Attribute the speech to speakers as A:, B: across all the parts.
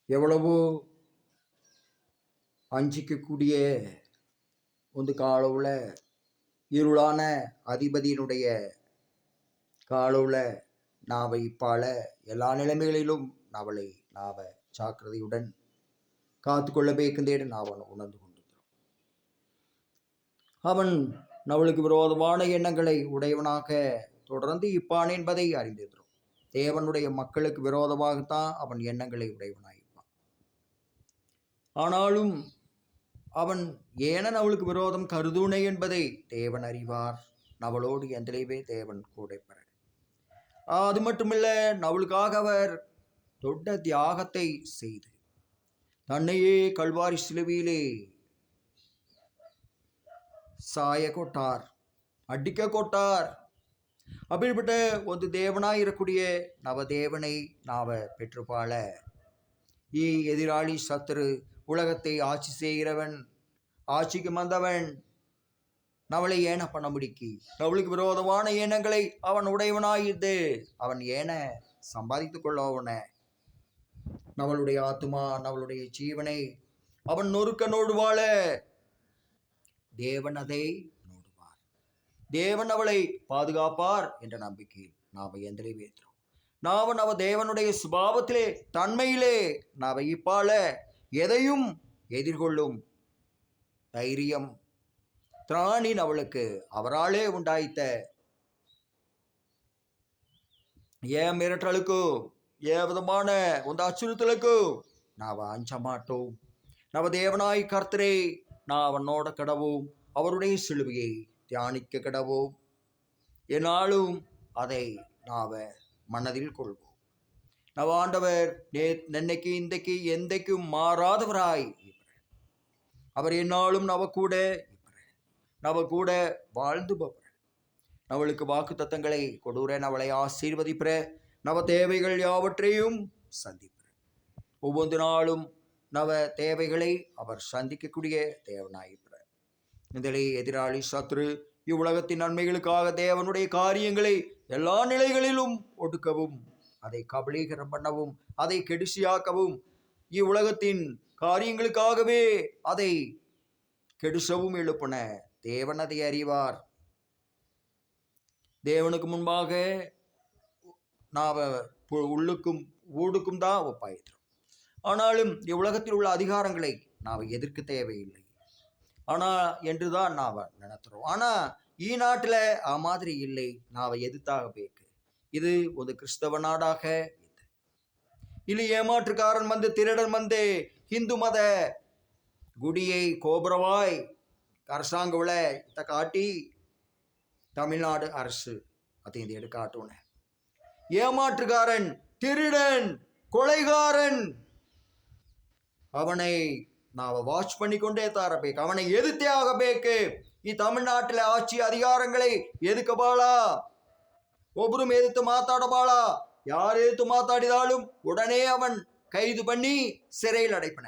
A: எவ்வளவோ அஞ்சிக்கக்கூடிய ಒಂದು காலவுல இருளான அதிபதியினுடைய காலவுல நாவை இப்பால எல்லா நிலைமைகளிலும் நாவலை நாவ ஜாக்கிரதையுடன் காத்துக்கொள்ளಬೇಕೆಂದೇಳಿ ನಾವು உணர்ந்து கொண்டிருக்கிறோம். அவன் நம்மளுக்கு விரோதமான எண்ணங்களை உடையவனாக தொடர்ந்து இப்பான் என்பதை அறிந்திருக்கிறோம். தேவனுடைய மக்களுக்கு விரோதமாகத்தான் அவன் எண்ணங்களை உடையவனாயிருப்பான். ஆனாலும் அவன் ஏன அவளுக்கு விரோதம் கருதுணை என்பதை தேவன் அறிவார். நவளோடு எந்திலேவே தேவன் கூடைப்பற. அது மட்டுமில்ல, நவளுக்காக அவர் தொட்ட தியாகத்தை செய்து தன்னையே கல்வாரி சிலுவையிலே சாய கொட்டார், அடிக்க கொட்டார். அப்படிப்பட்ட ஒரு தேவனாயிருக்கூடிய நவதேவனை நாவ பெற்றுப்பாள எதிராளி சத்துரு உலகத்தை ஆட்சி செய்கிறவன், ஆட்சிக்கு வந்தவன் நவளை ஏன பண்ண முடிக்கி நவளுக்கு விரோதமான எண்ணங்களை அவன் உடையவனாயிருந்து அவன் ஏன சம்பாதித்து கொள்ளவன நவளுடைய ஆத்மா நவளுடைய ஜீவனை அவன் நொறுக்க நோடுவாள. தேவன் அதை நோடுவார், தேவன் அவளை பாதுகாப்பார் என்ற நம்பிக்கையில் நாம் எந்திரை வேற்றோம். நாம் நவ தேவனுடைய சுபாவத்திலே தன்மையிலே நாவ இப்பால எதையும் எதிர்கொள்ளும் தைரியம் திராணின் அவளுக்கு அவராலே உண்டாய்த்த ஏன் மிரட்டலுக்கு விதமான ಒಂದು அச்சுறுத்தலுக்கு நாவ அஞ்ச மாட்டோம். நவ தேவனாய் கர்த்தரை நாவ நோட கடவோம், அவருடைய சிலுவையை தியானிக்க கடவோம். என்னாலும் அதை நாவ மனதில் கொள்வோம். நவ ஆண்டவர் நென்னைக்கு இன்றைக்கு எந்தைக்கும் மாறாதவராய் அவர் என்னாலும் நவ கூட வாழ்ந்துபவர். நவளுக்கு வாக்கு தத்தங்களை கொடுற நவளை ஆசீர்வதிப்பிற நவ தேவைகள் யாவற்றையும் சந்திப்பிற ஒவ்வொரு நாளும் நவ தேவைகளை அவர் சந்திக்கக்கூடிய தேவனாயிருப்பிற. இதிலே எதிராளி சத்ரு இவ்வுலகத்தின் நன்மைகளுக்காக தேவனுடைய காரியங்களை எல்லா நிலைகளிலும் ஒடுக்கவும், அதை கபலீகரம் பண்ணவும், அதை கெடுசியாக்கவும், இவ்வுலகத்தின் காரியங்களுக்காகவே அதை கெடுசவும் எழுப்பின தேவன் அதை அறிவார். தேவனுக்கு முன்பாக நாவ உள்ளுக்கும் ஊடுக்கும் தான் ஒப்பாயிற்றோம். ஆனாலும் இவ்வுலகத்தில் உள்ள அதிகாரங்களை நாவ எதிர்க்க தேவையில்லை என்றுதான் நாவ நினைத்துறோம். ஆனா ஈநாட்டில் மாதிரி இல்லை, நாவ எதிர்த்தாக பேக்கு. இது ஒரு கிறிஸ்தவ நாடாக இல்லை. ஏமாற்றுக்காரன் வந்து திருடன் வந்து ஹிந்து மத குடியை கோபுரவாய் அரசாங்கவுல இதை காட்டி தமிழ்நாடு அரசு அதை இந்த எடுக்காட்டோன ஏமாற்றுக்காரன் திருடன் கொலைகாரன் அவனை நாவ வாட்ச் பண்ணி கொண்டே தாரಬೇಕು, அவனை எதிர்த்தே ஆகಬೇಕು. தமிழ்நாட்டில் ஆட்சி அதிகாரங்களை எதுக்கபாளா, ஒவ்வொரும் எதிர்த்து மாத்தாடபாளா. யார் எதிர்த்து மாத்தாடினாலும் உடனே அவன் கைது பண்ணி சிறையில் அடைப்பன.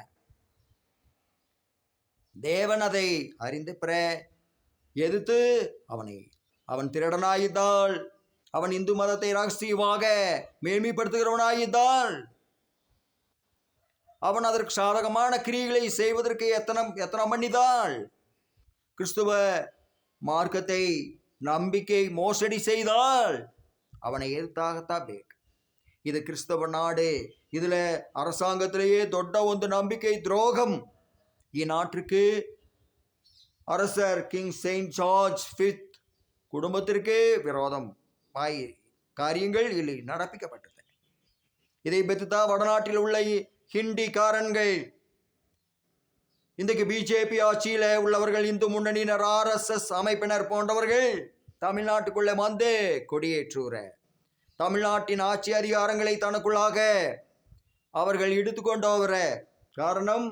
A: தேவன் அதை அறிந்து பிற எதிர்த்து அவன் திருடனாயிருந்தால், அவன் இந்து மதத்தை ரகசியமாக மேன்மைப்படுத்துகிறவனாயிருந்தால், அவன் அதற்கு சாதகமான கிரியைகளை செய்வதற்கு எத்தனை மன்னிதால் கிறிஸ்துவ மார்க்கத்தை நம்பிக்கை மோசடி செய்தால் அவனை எதிர்த்தாகத்தான் பேக். இது கிறிஸ்தவ நாடு. இதுல அரசாங்கத்திலேயே தொட்ட ಒಂದು நம்பிக்கை துரோகம். இந்நாட்டிற்கு அரசர் கிங் செயின்ட் ஜார்ஜ் ஃபிஃப்த் குடும்பத்திற்கு விரோதம் காரியங்கள் இல்லை நடப்பிக்கப்பட்டது. இதை பெற்றுதான் வடநாட்டில் உள்ள ஹிண்டிக்காரன்கள், இன்றைக்கு பிஜேபி ஆட்சியில உள்ளவர்கள், இந்து முன்னணியினர், RSS அமைப்பினர் போன்றவர்கள் தமிழ்நாட்டுக்குள்ளே வந்து கொடியேற்றுகிற தமிழ்நாட்டின் ஆட்சி அதிகாரங்களை தனக்குள்ளாக அவர்கள் எடுத்துக்கொண்டு வர காரணம்,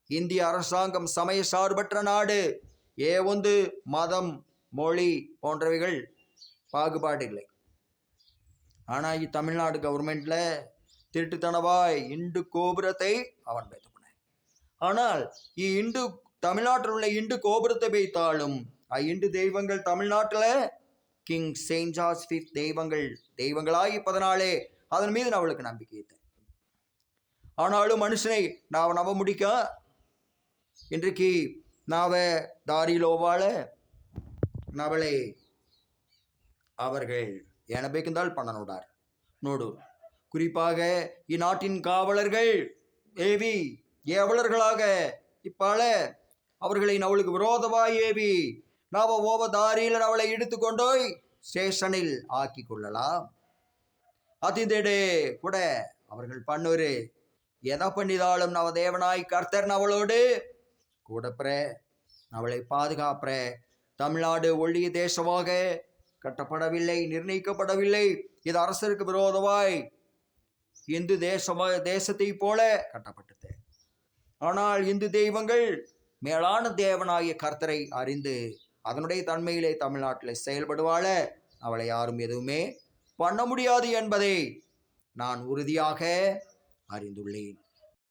A: இந்திய அரசாங்கம் சமய சார்பற்ற நாடு. வந்து மதம் மொழி போன்றவைகள் பாகுபாடு இல்லை. ஆனால் தமிழ்நாடு கவர்மெண்ட்ல திருட்டுத்தனவாய் இந்து கோபுரத்தை அவன் வைத்துக்கொண்டான். ஆனால் இந்து தமிழ்நாட்டில் உள்ள இந்து கோபுரத்தை வைத்தாலும் இந்து தெய்வங்கள் தமிழ்நாட்டில் கிங் செயின்ட் ஜார்ஜ் ஃபிஃப்த் தெய்வங்களாய் 14 அதன் மீது அவளுக்கு நம்பிக்கை. ஆனாலும் மனுஷனை நான் நம்ப முடிக்க இன்றைக்கு நாவ தாரிலோவால நவளை அவர்கள் எனபேக்குந்தால் பண்ணனோடார் நோடு குறிப்பாக இந்நாட்டின் காவலர்கள் ஏவி ஏவலர்களாக இப்பால அவர்களை அவளுக்கு விரோதமாய் ஏவி நாவ ஓவதாரியில் அவளை எடுத்துக்கொண்டோய் ஸ்டேஷனில் ஆக்கி கொள்ளலாம். அதிதேடே கூட அவர்கள் பண்ணொரு எதை பண்ணிதாலும் நவ தேவனாய் கர்த்தர் அவளோடு கூடப்புற அவளை பாதுகாப்புற. தமிழ்நாடு ஒள்ளிய தேசமாக கட்டப்படவில்லை, நிர்ணயிக்கப்படவில்லை. இது அரசருக்கு விரோதமாய் இந்து தேசத்தை போல கட்டப்பட்டது. ஆனால் இந்து தெய்வங்கள் மேலான தேவனாகிய கர்த்தரை அறிந்து அதனுடைய தன்மையிலே தமிழ்நாட்டில் செயல்படுவாள அவளை யாரும் எதுவுமே பண்ண முடியாது என்பதை நான் உறுதியாக அறிந்துள்ளேன்.